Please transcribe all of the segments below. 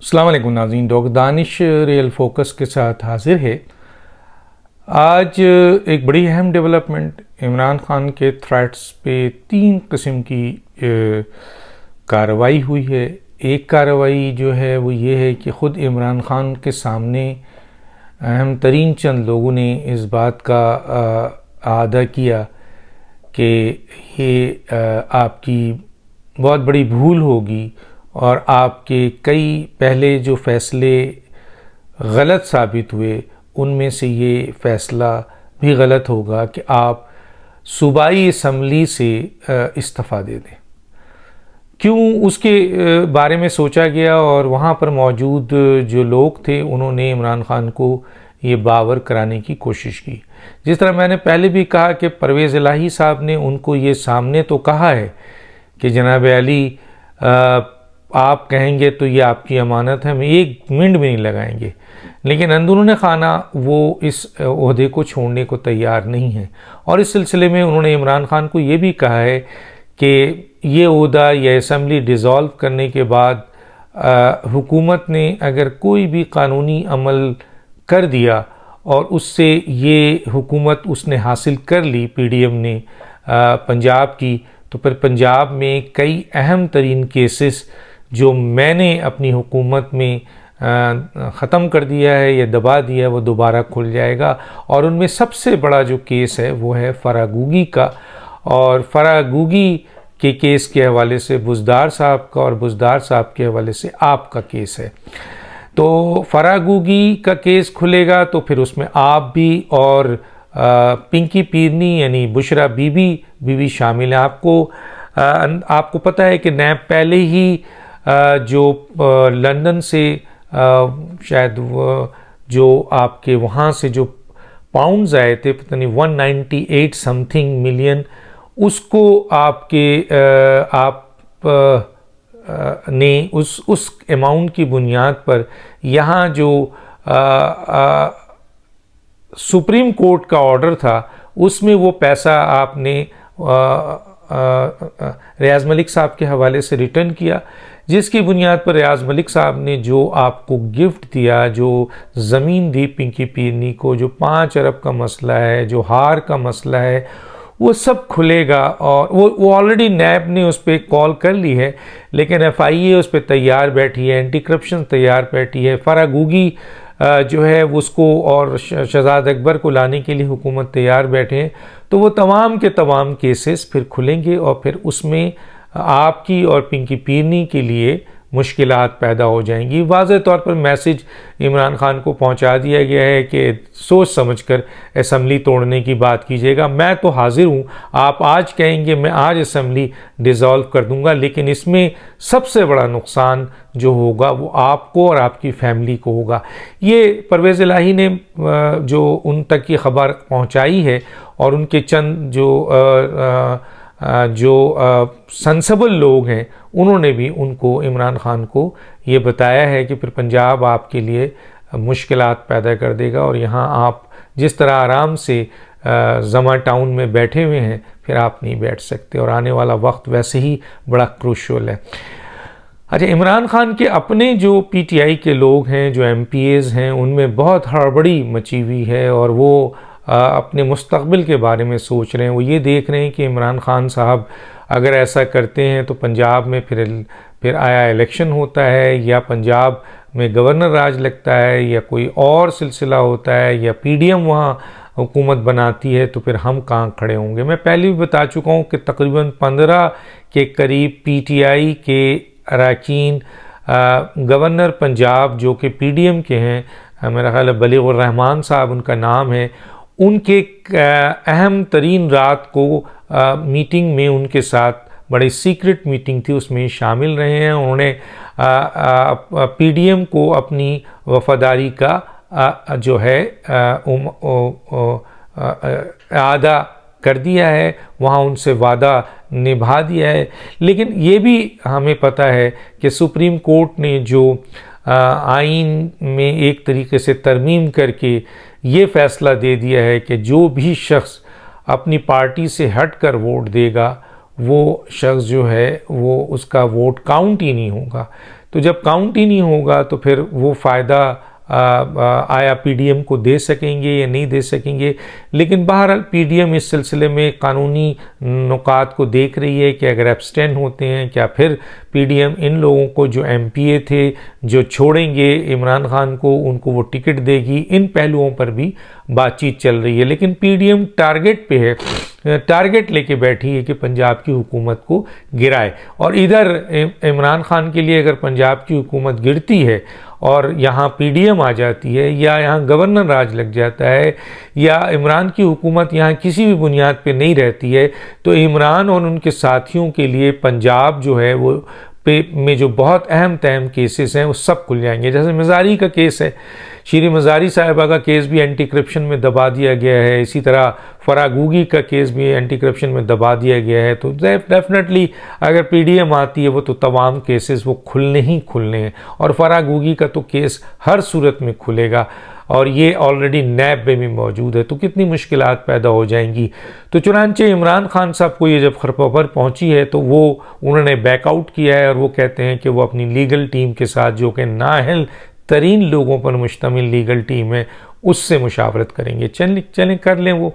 अस्सलाम वालेकुम नाज़रीन, डॉक्टर दानिश रियल फोकस के साथ हाजिर है। आज एक बड़ी अहम डेवलपमेंट, इमरान खान के थ्रेट्स पे 3 किस्म की कार्रवाई हुई है। एक कार्रवाई जो है वो ये है कि ख़ुद इमरान खान के सामने अहम तरीन चंद लोगों ने इस बात का आदा किया कि ये आपकी बहुत बड़ी भूल होगी और आपके कई पहले जो फ़ैसले गलत साबित हुए उनमें से ये फ़ैसला भी गलत होगा कि आप सूबाई असम्बली से इस्तीफ़ा दे दें। क्यों, उसके बारे में सोचा गया और वहाँ पर मौजूद जो लोग थे उन्होंने इमरान खान को ये बावर कराने की कोशिश की। जिस तरह मैंने पहले भी कहा कि परवेज़ इलाही साहब ने उनको ये सामने तो कहा है कि जनाब अली आप कहेंगे तो ये आपकी अमानत है, हम एक मिनट भी नहीं लगाएंगे, लेकिन अंदरूनी खाना वो इस ओहदे को छोड़ने को तैयार नहीं है। और इस सिलसिले में उन्होंने इमरान खान को ये भी कहा है कि ये ओहदा या असम्बली डिज़ोल्व करने के बाद हुकूमत ने अगर कोई भी कानूनी अमल कर दिया और उससे ये हुकूमत उसने हासिल कर ली पीडीएम ने पंजाब की, तो फिर पंजाब में कई अहम तरीन केसेस जो मैंने अपनी हुकूमत में ख़त्म कर दिया है या दबा दिया है वो दोबारा खुल जाएगा। और उनमें सबसे बड़ा जो केस है वो है फरागूगी का, और फरागूगी के केस के हवाले से बुज़दार साहब का और बुज़दार साहब के हवाले से आपका केस है। तो फरागूगी का केस खुलेगा तो फिर उसमें आप भी और पिंकी पीरनी यानी बुशरा बीबी भी शामिल है। आपको पता है कि नैब पहले ही जो लंदन से शायद जो आपके वहाँ से जो पाउंड्स आए थे, पता नहीं 198 समथिंग मिलियन, उसको ने उस अमाउंट की बुनियाद पर यहाँ जो सुप्रीम कोर्ट का ऑर्डर था उसमें वो पैसा आपने रियाज मलिक साहब के हवाले से रिटर्न किया, जिसकी बुनियाद पर रियाज मलिक साहब ने जो आपको गिफ्ट दिया, जो ज़मीन दी पिंकी पीरनी को, जो 5 अरब का मसला है, जो हार का मसला है, वो सब खुलेगा। और वो ऑलरेडी नैब ने उस पर कॉल कर ली है, लेकिन FIA उस पर तैयार बैठी है, एंटी करप्शन तैयार बैठी है, फरागूगी जो है उसको और शहजाद अकबर को लाने के लिए हुकूमत तैयार बैठे हैं। तो वो तमाम के तमाम केसेस फिर खुलेंगे और फिर उसमें आपकी और पिंकी पीरनी के लिए मुश्किलात पैदा हो जाएंगी। वाज़ेह तौर पर मैसेज इमरान खान को पहुंचा दिया गया है कि सोच समझकर असम्बली तोड़ने की बात कीजिएगा। मैं तो हाजिर हूं, आप आज कहेंगे मैं आज असम्बली डिज़ोल्व कर दूंगा, लेकिन इसमें सबसे बड़ा नुकसान जो होगा वो आपको और आपकी फैमिली को होगा। ये परवेज़ इलाही ने जो उन तक की खबर पहुंचाई है और उनके चंद जो सेंसिबल लोग हैं उन्होंने भी उनको इमरान खान को ये बताया है कि फिर पंजाब आपके लिए मुश्किलात पैदा कर देगा और यहाँ आप जिस तरह आराम से जमा टाउन में बैठे हुए हैं फिर आप नहीं बैठ सकते, और आने वाला वक्त वैसे ही बड़ा क्रूशियल है। अच्छा, इमरान खान के अपने जो PTI के लोग हैं, जो MPAs हैं, उनमें बहुत हड़बड़ी मची हुई है और वो अपने मुस्तकबिल के बारे में सोच रहे हैं। वो ये देख रहे हैं कि इमरान खान साहब अगर ऐसा करते हैं तो पंजाब में फिर आया इलेक्शन होता है, या पंजाब में गवर्नर राज लगता है, या कोई और सिलसिला होता है, या PDM वहाँ हुकूमत बनाती है, तो फिर हम कहाँ खड़े होंगे। मैं पहले भी बता चुका हूँ कि तकरीबन 15 के करीब PTI के अरकान गवर्नर पंजाब जो कि PDM के हैं, मेरा ख्याल है बलीगुर रहमान साहब उनका नाम है, उनके अहम तरीन रात को मीटिंग में उनके साथ बड़ी सीक्रेट मीटिंग थी, उसमें शामिल रहे हैं। उन्होंने PDM को अपनी वफादारी का जो है आदा कर दिया है, वहाँ उनसे वादा निभा दिया है। लेकिन ये भी हमें पता है कि सुप्रीम कोर्ट ने जो आइन में एक तरीके से तरमीम करके ये फ़ैसला दे दिया है कि जो भी शख्स अपनी पार्टी से हटकर वोट देगा वो शख्स जो है वो उसका वोट काउंट ही नहीं होगा। तो जब काउंट ही नहीं होगा तो फिर वो फ़ायदा आया पीडीएम को दे सकेंगे या नहीं दे सकेंगे। लेकिन बहरहाल पीडीएम इस सिलसिले में कानूनी नुकात को देख रही है कि अगर एब्सटेन होते हैं क्या फिर पीडीएम इन लोगों को जो एमपीए थे जो छोड़ेंगे इमरान खान को उनको वो टिकट देगी। इन पहलुओं पर भी बातचीत चल रही है। लेकिन पीडीएम टारगेट पे है, टारगेट लेके बैठी है कि पंजाब की हुकूमत को गिराए। और इधर इमरान खान के लिए अगर पंजाब की हुकूमत गिरती है और यहाँ पीडीएम आ जाती है या यहाँ गवर्नर राज लग जाता है या इमरान की हुकूमत यहाँ किसी भी बुनियाद पे नहीं रहती है, तो इमरान और उनके साथियों के लिए पंजाब जो है वो में जो बहुत अहम तहम केसेस हैं वो सब खुल जाएंगे। जैसे मज़ारी का केस है, शीरी मज़ारी साहिबा का केस भी एंटी करप्शन में दबा दिया गया है। इसी तरह फरागूगी का केस भी एंटी करप्शन में दबा दिया गया है। तो डेफिनेटली अगर पीडीएम आती है वो तो तमाम केसेस वो खुलने ही खुलने हैं और फरागूगी का तो केस हर सूरत में खुलेगा और ये ऑलरेडी नैब में भी मौजूद है। तो कितनी मुश्किलात पैदा हो जाएंगी। तो चुनांचे इमरान खान साहब को ये जब खबर पहुंची है तो वो उन्होंने बैकआउट किया है और वो कहते हैं कि वो अपनी लीगल टीम के साथ, जो कि नाअहल तरीन लोगों पर मुश्तमिल लीगल टीम है, उससे मुशावरत करेंगे। चलें कर लें वो।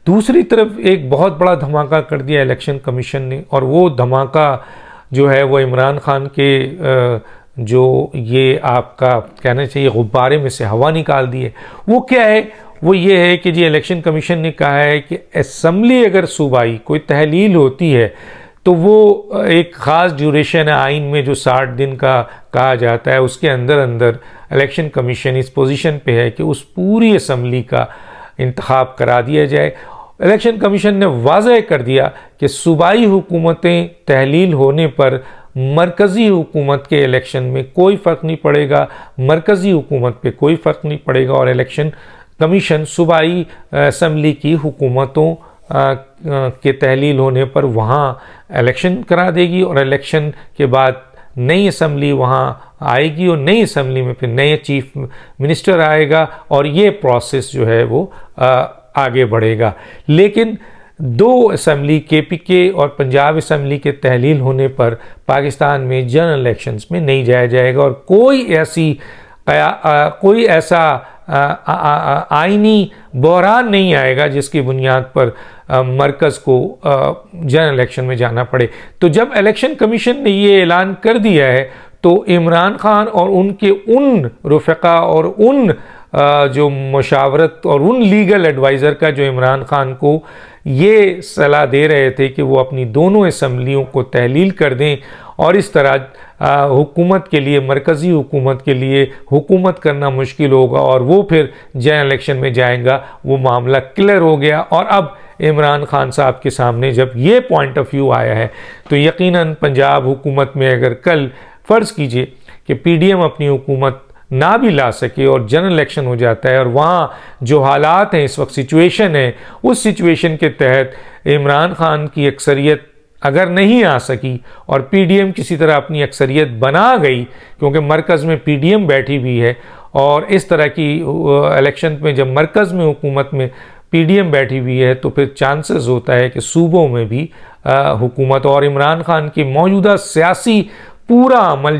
दूसरी तरफ एक बहुत बड़ा धमाका कर दिया इलेक्शन कमीशन ने, और वो धमाका जो है वो इमरान खान के जो ये आपका कहना चाहिए गुब्बारे में से हवा निकाल दी है। वो क्या है? वो ये है कि जी इलेक्शन कमीशन ने कहा है कि असम्बली अगर सूबाई कोई तहलील होती है तो वो एक ख़ास ड्यूरेशन है आइन में जो 60 दिन का कहा जाता है, उसके अंदर अंदर इलेक्शन कमीशन इस पोजीशन पे है कि उस पूरी असम्बली का इंतखाब करा दिया जाए। इलेक्शन कमीशन ने वाज़ह कर दिया कि सूबाई हुकूमतें तहलील होने पर मरकज़ी हुकूमत के इलेक्शन में कोई फ़र्क नहीं पड़ेगा, मरकज़ी हुकूमत पे कोई फ़र्क नहीं पड़ेगा और इलेक्शन कमीशन सूबाई असम्बली की हुकूमतों के तहलील होने पर वहाँ इलेक्शन करा देगी और इलेक्शन के बाद नई असम्बली वहाँ आएगी और नई असम्बली में फिर नए चीफ मिनिस्टर आएगा और ये प्रोसेस जो है वो आगे बढ़ेगा। लेकिन दो असम्बली केपीके और पंजाब असम्बली के तहलील होने पर पाकिस्तान में जनरल इलेक्शंस में नहीं जाया जाएगा और कोई ऐसा आईनी बहरान नहीं आएगा जिसकी बुनियाद पर मरकज़ को जनरल इलेक्शन में जाना पड़े। तो जब इलेक्शन कमीशन ने ये ऐलान कर दिया है तो इमरान खान और उनके उन रुफ़क़ा और उन जो मुशावरत और उन लीगल एडवाइज़र का जो इमरान खान को ये सलाह दे रहे थे कि वो अपनी दोनों असम्बलियों को तहलील कर दें और इस तरह हुकूमत के लिए, मरकज़ी हुकूमत के लिए हुकूमत करना मुश्किल होगा और वो फिर जनरल इलेक्शन में जाएगा, वो मामला क्लियर हो गया। और अब इमरान खान साहब के सामने जब ये पॉइंट ऑफ व्यू आया है तो यकीनन पंजाब हुकूमत में अगर कल फ़र्ज़ कीजिए कि पीडीएम अपनी हुकूमत ना भी ला सके और जनरल इलेक्शन हो जाता है और वहाँ जो हालात हैं इस वक्त सिचुएशन है, उस सिचुएशन के तहत इमरान खान की अक्सरियत अगर नहीं आ सकी और पीडीएम किसी तरह अपनी अक्सरियत बना गई, क्योंकि मरकज़ में पीडीएम बैठी हुई है और इस तरह की इलेक्शन में जब मरकज़ में हुकूमत में पीडीएम बैठी हुई है तो फिर चांसेस होता है कि सूबों में भी हुकूमत और इमरान खान की मौजूदा सियासी पूरा अमल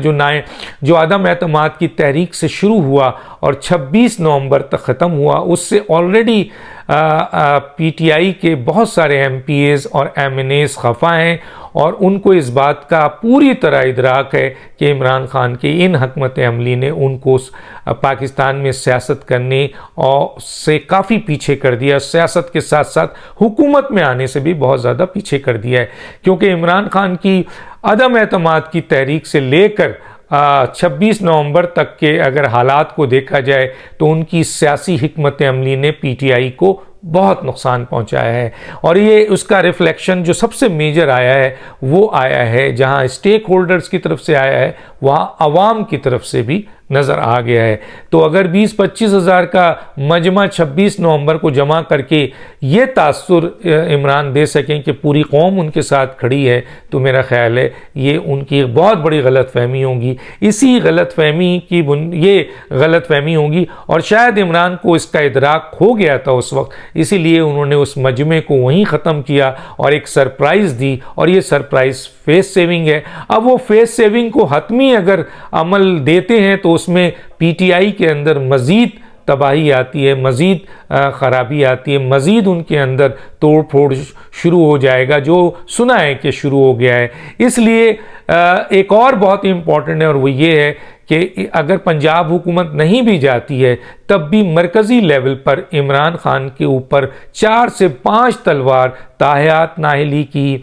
जो अदम एतमाद की तहरीक से शुरू हुआ और 26 नवंबर तक ख़त्म हुआ, उससे ऑलरेडी पीटीआई के बहुत सारे एमपीएस और एमएनएस खफा हैं और उनको इस बात का पूरी तरह इदराक है कि इमरान खान की इन हकमत अमली ने उनको पाकिस्तान में सियासत करने और से काफ़ी पीछे कर दिया, सियासत के साथ साथ हुकूमत में आने से भी बहुत ज़्यादा पीछे कर दिया है। क्योंकि इमरान खान की अदम एतमाद की तहरीक से लेकर 26 नवंबर तक के अगर हालात को देखा जाए तो उनकी सियासी हिकमत अमली ने पीटीआई को बहुत नुकसान पहुंचाया है और ये उसका रिफ्लेक्शन जो सबसे मेजर आया है वो आया है जहां स्टेक होल्डर्स की तरफ से आया है, वहां अवाम की तरफ से भी नज़र आ गया है। तो अगर 20-25 हज़ार का मजमा 26 नवंबर को जमा करके ये तासुर इमरान दे सकें कि पूरी कौम उनके साथ खड़ी है, तो मेरा ख्याल है ये उनकी एक बहुत बड़ी गलतफहमी होगी। इसी गलतफहमी की ये गलतफहमी होगी और शायद इमरान को इसका इदराक हो गया था उस वक्त इसीलिए उन्होंने उस मजमे को वहीं ख़त्म किया और एक सरप्राइज़ दी, और ये सरप्राइज़ फेस सेविंग है। अब वो फेस सेविंग को हतमी अगर अमल देते हैं तो उसमें पीटीआई के अंदर मज़ीद तबाही आती है, मज़ीद ख़राबी आती है, मज़ीद उनके अंदर तोड़ फोड़ शुरू हो जाएगा, जो सुना है कि शुरू हो गया है। इसलिए एक और बहुत ही इम्पॉर्टेंट है, और वो ये है कि अगर पंजाब हुकूमत नहीं भी जाती है तब भी मरकज़ी लेवल पर इमरान खान के ऊपर 4 से 5 तलवार ताहयात नाहली की,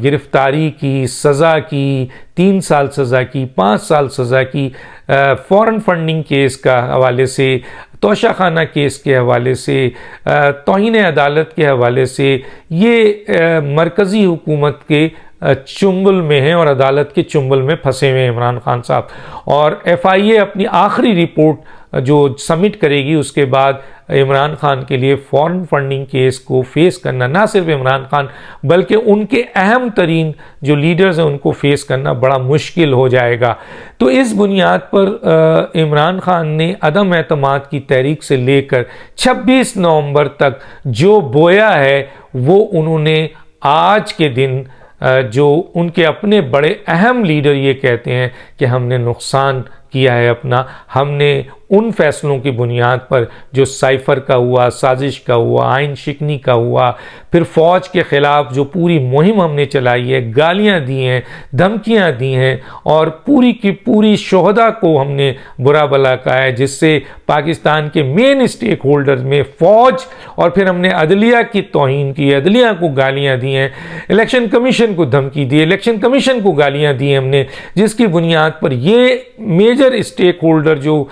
गिरफ्तारी की, सज़ा की, 3 साल सज़ा की, 5 साल सज़ा की, फ़ौरन फंडिंग केस का हवाले से, तोशाखाना केस के हवाले से, तौहीन अदालत के हवाले से, ये मरकज़ी हुकूमत के चुंगल में हैं और अदालत के चुंगल में फंसे हुए हैं इमरान खान साहब। और एफआईए अपनी आखिरी रिपोर्ट जो सबमिट करेगी उसके बाद इमरान खान के लिए फॉरेन फंडिंग केस को फेस करना, ना सिर्फ इमरान खान बल्कि उनके अहम तरीन जो लीडर्स हैं उनको फेस करना बड़ा मुश्किल हो जाएगा। तो इस बुनियाद पर इमरान खान ने अदम एतमाद की तहरीक से लेकर 26 नवंबर तक जो बोया है वो उन्होंने आज के दिन जो उनके अपने बड़े अहम लीडर ये कहते हैं कि हमने नुकसान किया है अपना, हमने उन फैसलों की बुनियाद पर जो साइफ़र का हुआ, साजिश का हुआ, आइन शिकनी का हुआ, फिर फ़ौज के ख़िलाफ़ जो पूरी मुहिम हमने चलाई है, गालियाँ दी हैं, धमकियाँ दी हैं और पूरी की पूरी शोहदा को हमने बुरा भला कहा है, जिससे पाकिस्तान के मेन स्टेक होल्डर्स में फ़ौज, और फिर हमने अदलिया की तौहीन की, अदलिया को गालियाँ दी हैं, इलेक्शन कमीशन को धमकी दी, इलेक्शन कमीशन को गालियाँ दी हमने, जिसकी बुनियाद पर ये मेजर स्टेक होल्डर जो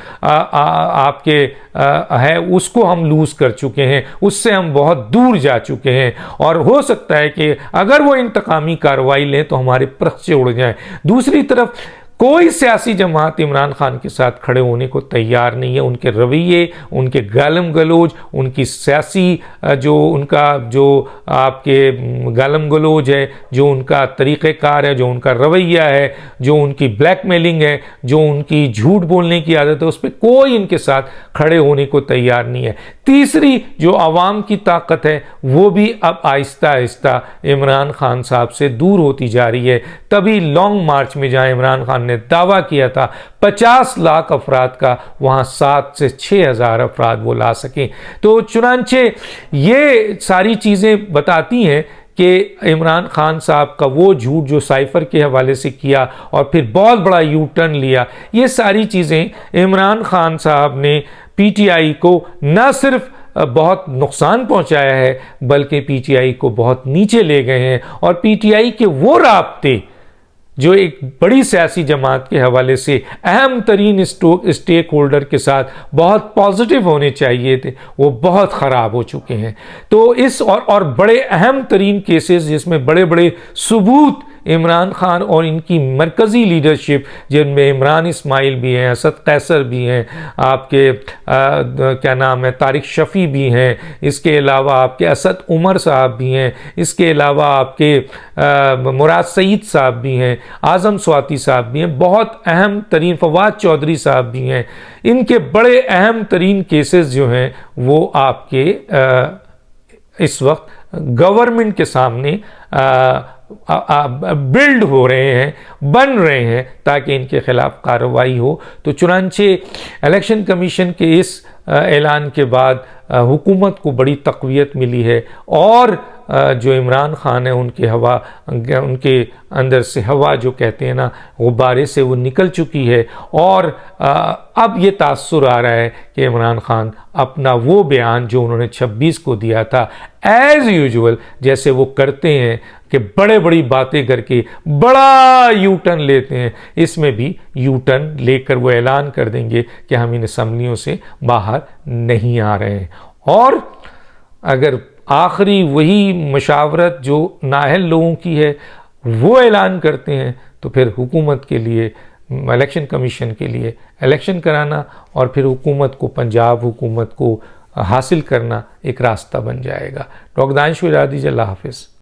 आपके है उसको हम लूज़ कर चुके हैं, उससे हम बहुत दूर जा चुके हैं, और हो सकता है कि अगर वो इंतकामी कार्रवाई लें तो हमारे परख से उड़ जाएं। दूसरी तरफ कोई सियासी जमात इमरान खान के साथ खड़े होने को तैयार नहीं है। उनके रवैये, उनके गालम गलोज, उनकी सियासी जो उनका जो आपके गालम गलोज है, जो उनका तरीक़ेकार है, जो उनका रवैया है, जो उनकी ब्लैकमेलिंग है, जो उनकी झूठ बोलने की आदत है, उस पर कोई इनके साथ खड़े होने को तैयार नहीं है। तीसरी जो आवाम की ताकत है वो भी अब आहिस्ता आहिस्ता इमरान खान साहब से दूर होती जा रही है। तभी लॉन्ग मार्च में जहाँ इमरान खान ने दावा किया था 50 लाख अफराद का, वहाँ 7 से 6 हज़ार अफराद वो ला सकें। तो चुनांचे ये सारी चीज़ें बताती हैं कि इमरान खान साहब का वो झूठ जो साइफ़र के हवाले से किया और फिर बहुत बड़ा यू टर्न लिया, ये सारी चीज़ें इमरान खान साहब ने पीटीआई को न सिर्फ बहुत नुकसान पहुंचाया है बल्कि पीटीआई को बहुत नीचे ले गए हैं। और पीटीआई के वो राब्ते जो एक बड़ी सियासी जमात के हवाले से अहम तरीन स्टेक होल्डर के साथ बहुत पॉजिटिव होने चाहिए थे, वो बहुत ख़राब हो चुके हैं। तो इस और बड़े अहम तरीन केसेस जिसमें बड़े बड़े सबूत इमरान खान और इनकी मरकज़ी लीडरशिप, जिनमें इमरान इस्माइल भी हैं, असद कैसर भी हैं, आपके क्या नाम है तारिक शफ़ी भी हैं, इसके अलावा आपके असद उमर साहब भी हैं, इसके अलावा आपके मुराद सईद साहब भी हैं, आज़म स्वाति साहब भी हैं, बहुत अहम तरीन फवाद चौधरी साहब भी हैं। इनके बड़े अहम तरीन केसेस जो हैं वो आपके इस वक्त गवर्नमेंट के सामने बिल्ड हो रहे हैं, बन रहे हैं ताकि इनके खिलाफ कार्रवाई हो। तो चुनांचे इलेक्शन कमीशन के इस ऐलान के बाद हुकूमत को बड़ी तक़वियत मिली है और जो इमरान खान है उनके अंदर से हवा जो कहते हैं ना गुब्बारे से वो निकल चुकी है। और अब ये तासुर आ रहा है कि इमरान खान अपना वो बयान जो उन्होंने 26 को दिया था एज़ यूजुअल जैसे वो करते हैं कि बड़े बड़ी बातें करके बड़ा यू टर्न लेते हैं, इसमें भी यू टर्न लेकर वो ऐलान कर देंगे कि हम इन असम्बलियों से बाहर नहीं आ रहे हैं। और अगर आखिरी वही मशावरत जो नाअहल लोगों की है वो ऐलान करते हैं तो फिर हुकूमत के लिए, इलेक्शन कमीशन के लिए इलेक्शन कराना और फिर हुकूमत को, पंजाब हुकूमत को हासिल करना एक रास्ता बन जाएगा। डॉक्टर दानिश इजाज़त दीजिए, अल्लाह हाफ़िज़।